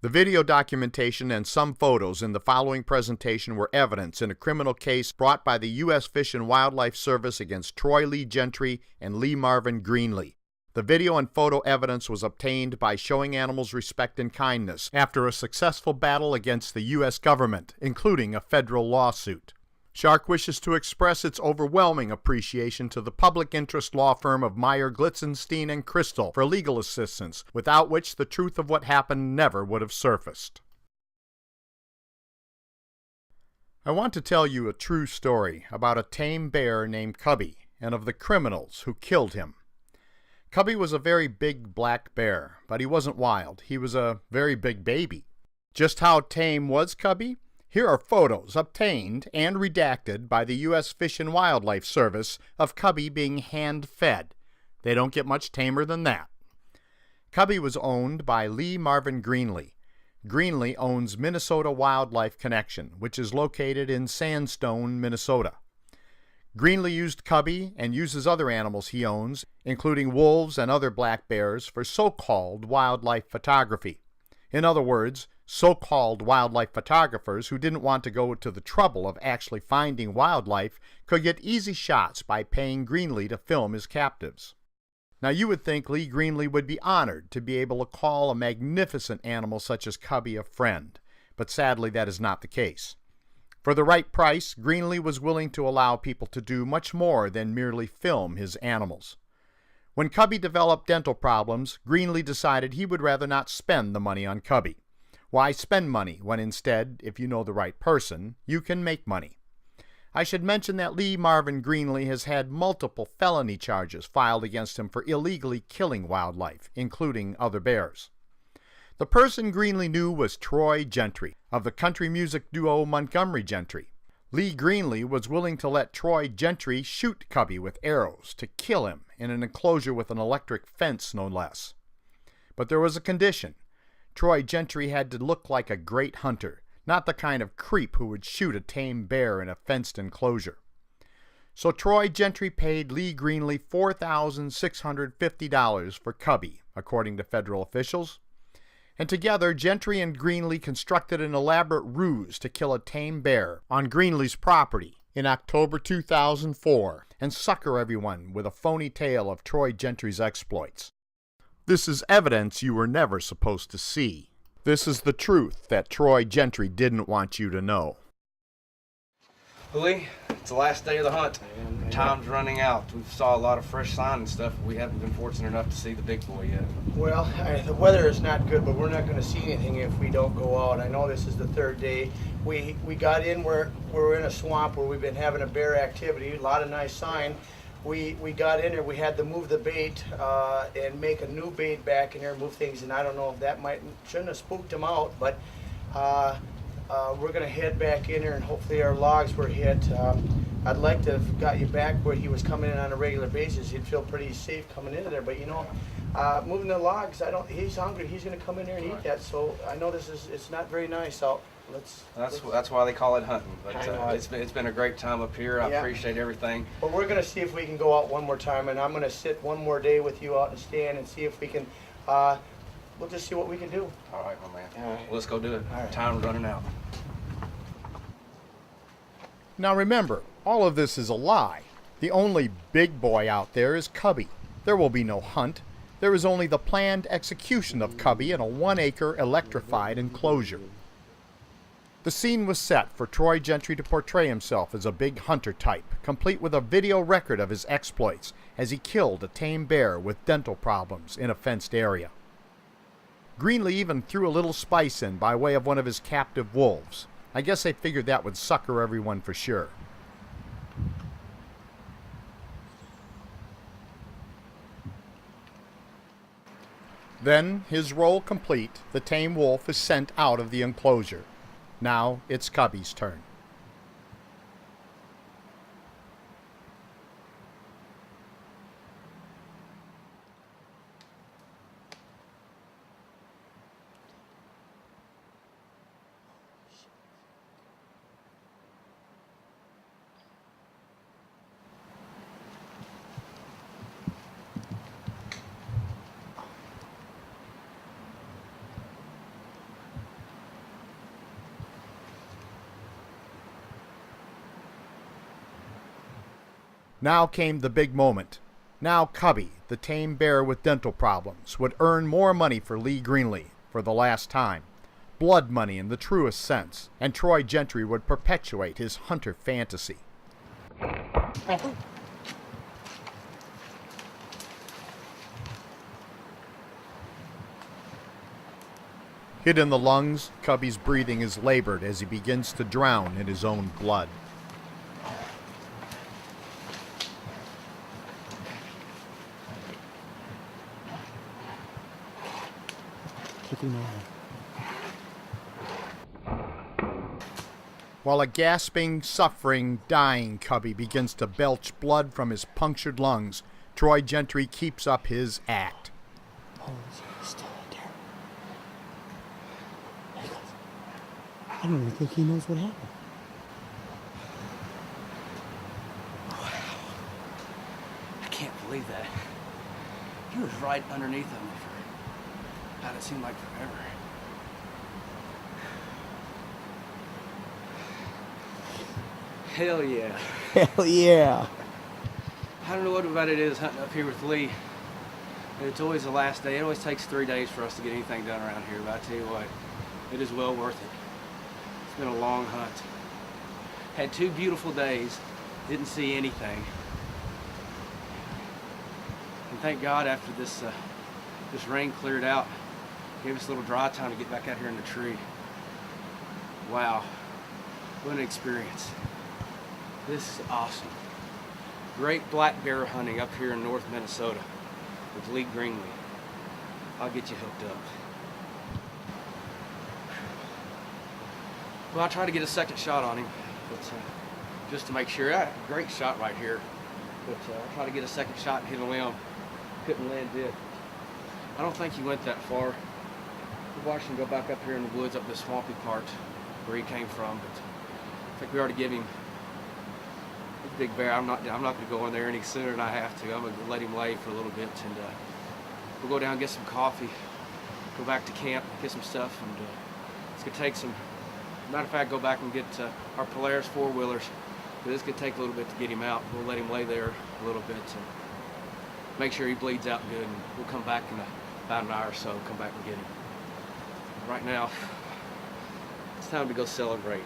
The video documentation and some photos in the following presentation were evidence in a criminal case brought by the U.S. Fish and Wildlife Service against Troy Lee Gentry and Lee Marvin Greenlee. The video and photo evidence was obtained by showing animals respect and kindness after a successful battle against the U.S. government, including a federal lawsuit. Shark wishes to express its overwhelming appreciation to the public interest law firm of Meyer, Glitzenstein, and Crystal for legal assistance, without which the truth of what happened never would have surfaced. I want to tell you a true story about a tame bear named Cubby and of the criminals who killed him. Cubby was a very big black bear, but he wasn't wild. He was a very big baby. Just how tame was Cubby? Here are photos obtained and redacted by the U.S. Fish and Wildlife Service of Cubby being hand-fed. They don't get much tamer than that. Cubby was owned by Lee Marvin Greenlee. Greenlee owns Minnesota Wildlife Connection, which is located in Sandstone, Minnesota. Greenlee used Cubby and uses other animals he owns, including wolves and other black bears, for so-called wildlife photography. In other words, so-called wildlife photographers who didn't want to go to the trouble of actually finding wildlife could get easy shots by paying Greenlee to film his captives. Now you would think Lee Greenlee would be honored to be able to call a magnificent animal such as Cubby a friend, but sadly that is not the case. For the right price, Greenlee was willing to allow people to do much more than merely film his animals. When Cubby developed dental problems, Greenlee decided he would rather not spend the money on Cubby. Why spend money when instead, if you know the right person, you can make money? I should mention that Lee Marvin Greenlee has had multiple felony charges filed against him for illegally killing wildlife, including other bears. The person Greenlee knew was Troy Gentry, of the country music duo Montgomery Gentry. Lee Greenlee was willing to let Troy Gentry shoot Cubby with arrows to kill him in an enclosure with an electric fence, no less. But there was a condition. Troy Gentry had to look like a great hunter, not the kind of creep who would shoot a tame bear in a fenced enclosure. So Troy Gentry paid Lee Greenlee $4,650 for Cubby, according to federal officials. And together, Gentry and Greenlee constructed an elaborate ruse to kill a tame bear on Greenlee's property in October 2004 and sucker everyone with a phony tale of Troy Gentry's exploits. This is evidence you were never supposed to see. This is the truth that Troy Gentry didn't want you to know. Lee, it's the last day of the hunt. Time's running out. We saw a lot of fresh sign and stuff. We haven't been fortunate enough to see the big boy yet. Well, the weather is not good, but we're not going to see anything if we don't go out. I know this is the third day. We got in where we're in a swamp where we've been having a bear activity, a lot of nice sign. We got in there, we had to move the bait and make a new bait back in there, move things, and I don't know if that shouldn't have spooked them out, but we're going to head back in there and hopefully our logs were hit. I'd like to have got you back where he was coming in on a regular basis. He'd feel pretty safe coming into there, but you know, moving the logs, he's hungry, he's going to come in there and eat that, so I know it's not very nice out. That's why they call it hunting. But it's been a great time up here. I appreciate everything. But we're going to see if we can go out one more time, and I'm going to sit one more day with you out and stand and see if we can. We'll just see what we can do. All right, my man. All right. Let's go do it. Right. Time's running out. Now remember, all of this is a lie. The only big boy out there is Cubby. There will be no hunt. There is only the planned execution of Cubby in a 1-acre electrified enclosure. The scene was set for Troy Gentry to portray himself as a big hunter type, complete with a video record of his exploits as he killed a tame bear with dental problems in a fenced area. Greenlee even threw a little spice in by way of one of his captive wolves. I guess they figured that would sucker everyone for sure. Then, his role complete, the tame wolf is sent out of the enclosure. Now it's Cubby's turn. Now came the big moment. Now Cubby, the tame bear with dental problems, would earn more money for Lee Greenlee for the last time. Blood money in the truest sense, and Troy Gentry would perpetuate his hunter fantasy. Hid in the lungs, Cubby's breathing is labored as he begins to drown in his own blood. While a gasping, suffering, dying Cubby begins to belch blood from his punctured lungs, Troy Gentry keeps up his act. Still there. I don't even think he knows what happened. I can't believe that. He was right underneath him for how it seemed like forever. Hell yeah. Hell yeah. I don't know what about it is hunting up here with Lee. It's always the last day. It always takes 3 days for us to get anything done around here, but I tell you what, it is well worth it. It's been a long hunt. Had 2 beautiful days, didn't see anything. And thank God after this rain cleared out, gave us a little dry time to get back out here in the tree. Wow, what an experience. This is awesome. Great black bear hunting up here in North Minnesota with Lee Greenlee. I'll get you hooked up. Well, I tried to get a second shot on him, but just to make sure. Great shot right here. But I tried to get a second shot and hit a limb. Couldn't land it. I don't think he went that far. We watched him go back up here in the woods up this swampy part where he came from, but I think we already give him a big bear. I'm not going to go in there any sooner than I have to. I'm going to let him lay for a little bit, and we'll go down and get some coffee, go back to camp, get some stuff, and it's going to take some. Matter of fact, go back and get our Polaris 4-wheelers. But it's going to take a little bit to get him out. We'll let him lay there a little bit and make sure he bleeds out good, and we'll come back in about an hour or so, come back and get him. Right now, it's time to go celebrate.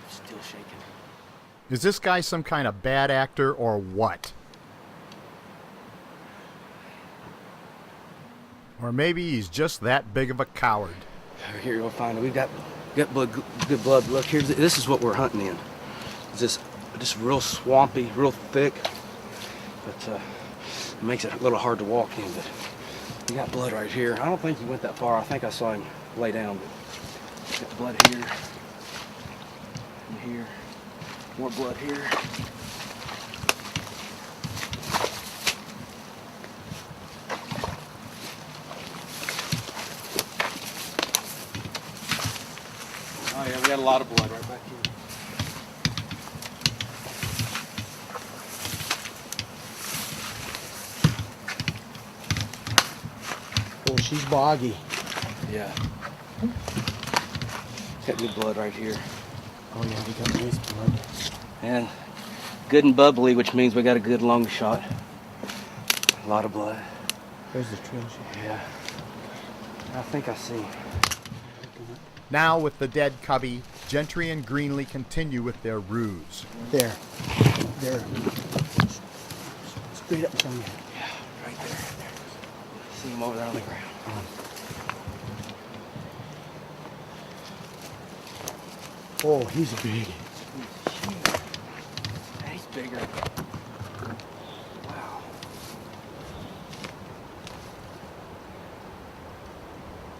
Still shaking. Is this guy some kind of bad actor or what? Or maybe he's just that big of a coward. Here you'll find it. We've got blood, good blood. Look, this is what we're hunting in. It's just real swampy, real thick. But it makes it a little hard to walk in. But we got blood right here. I don't think he went that far. I think I saw him lay down. But got blood here and here. More blood here. Oh yeah, we got a lot of blood right back here. Oh, she's boggy. Yeah. Got good blood right here. Oh yeah, we got nice blood. And good and bubbly, which means we got a good lung shot. A lot of blood. There's the trail shot. Yeah. I think I see. Now, with the dead Cubby, Gentry and Greenlee continue with their ruse. There. Straight up in front of you. Yeah, right there. See him over there on the ground. Oh, he's big. He's huge. He's bigger. Wow.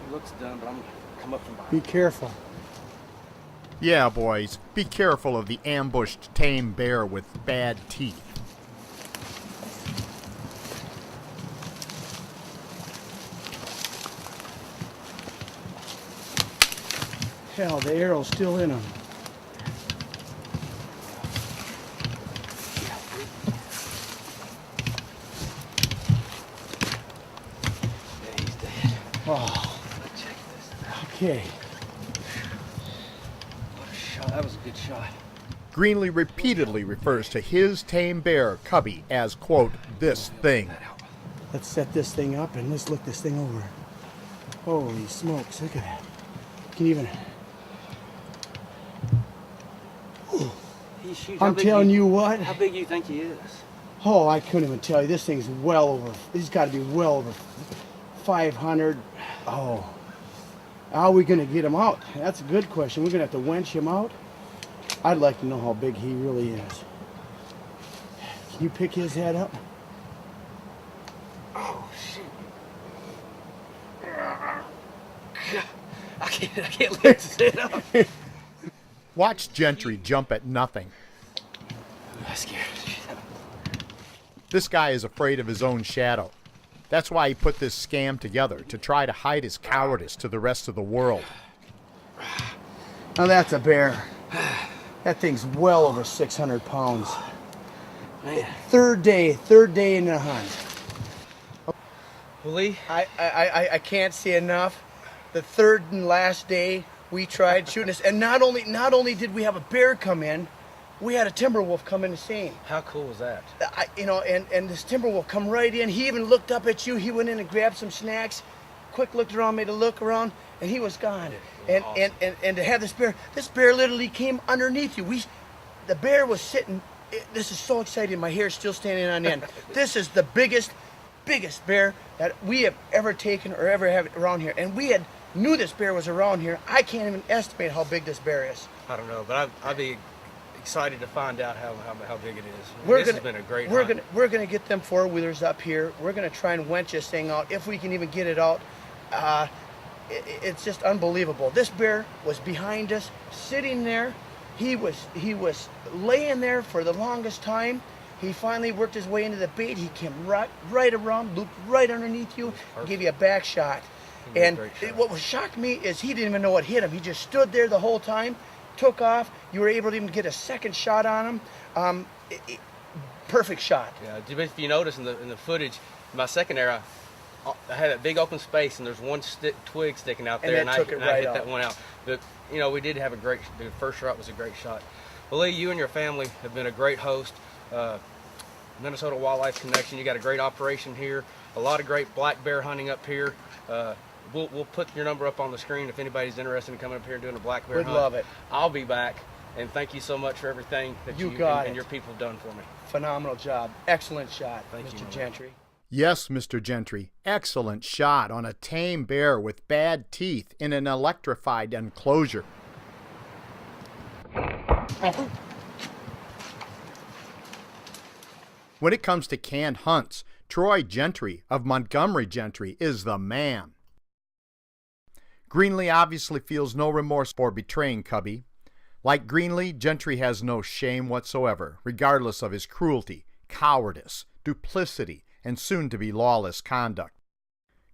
He looks done, but I'm gonna come up from behind. Be careful. Yeah, boys, be careful of the ambushed tame bear with bad teeth. Hell, the arrow's still in him. Yeah, he's dead. Oh, Check this out. Okay. What a shot. That was a good shot. Greenlee repeatedly refers to his tame bear, Cubby, as, quote, this thing. Let's set this thing up and let's look this thing over. Holy smokes, look at that. Can even... I'm telling you what. How big do you think he is? Oh, I couldn't even tell you. This thing's well over, he's got to be well over 500. Oh. How are we going to get him out? That's a good question. We're going to have to wench him out. I'd like to know how big he really is. Can you pick his head up? Oh, shit. I can't lift his head up. Watch Gentry jump at nothing. I'm scared. This guy is afraid of his own shadow. That's why he put this scam together, to try to hide his cowardice to the rest of the world. Now that's a bear. That thing's well over 600 pounds. Man. Third day in the hunt. Well, Lee, I can't say enough. The third and last day we tried shooting this, and not only did we have a bear come in, we had a timber wolf come in the same. how cool was that? And this timber wolf come right in. He even looked up at you. He went in and grabbed some snacks, quick looked around, made a look around, and he was gone. It was And to have this bear literally came underneath you. The bear was sitting. This is so exciting. My hair's still standing on end. This is the biggest bear that we have ever taken or ever have around here. And we knew this bear was around here. I can't even estimate how big this bear is. I don't know, but I'd be excited to find out how big it is. This has been a great We're hunt. gonna get them four-wheelers up here. We're gonna try and wench this thing out if we can even get it out. It's just unbelievable. This bear was behind us, sitting there. He was laying there for the longest time. He finally worked his way into the bait. He came right around, looped right underneath you, gave you a back shot. And what shocked me is he didn't even know what hit him. He just stood there the whole time, took off. You were able to even get a second shot on him. Perfect shot. Yeah, if you notice in the footage, my second arrow, I had a big open space and there's one twig sticking out there, and I hit that one out. But we did have the first shot was a great shot. Well, Lee, you and your family have been a great host. Minnesota Wildlife Connection, you got a great operation here. A lot of great black bear hunting up here. We'll put your number up on the screen if anybody's interested in coming up here and doing a black bear hunt. We'd love it. I'll be back, and thank you so much for everything that you and your people have done for me. Phenomenal job. Excellent shot, Thank you, Mr. Gentry. Yes, Mr. Gentry, excellent shot on a tame bear with bad teeth in an electrified enclosure. When it comes to canned hunts, Troy Gentry of Montgomery Gentry is the man. Greenlee obviously feels no remorse for betraying Cubby. Like Greenlee, Gentry has no shame whatsoever, regardless of his cruelty, cowardice, duplicity, and soon-to-be lawless conduct.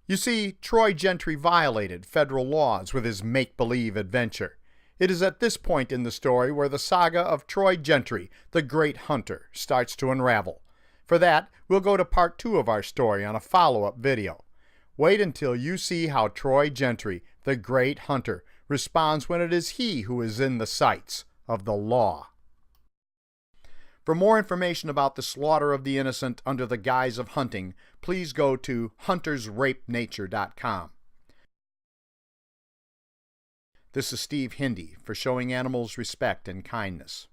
You see, Troy Gentry violated federal laws with his make-believe adventure. It is at this point in the story where the saga of Troy Gentry, the Great Hunter, starts to unravel. For that, we'll go to part 2 of our story on a follow-up video. Wait until you see how Troy Gentry, the Great Hunter, responds when it is he who is in the sights of the law. For more information about the slaughter of the innocent under the guise of hunting, please go to huntersrapenature.com. This is Steve Hindy for Showing Animals Respect and Kindness.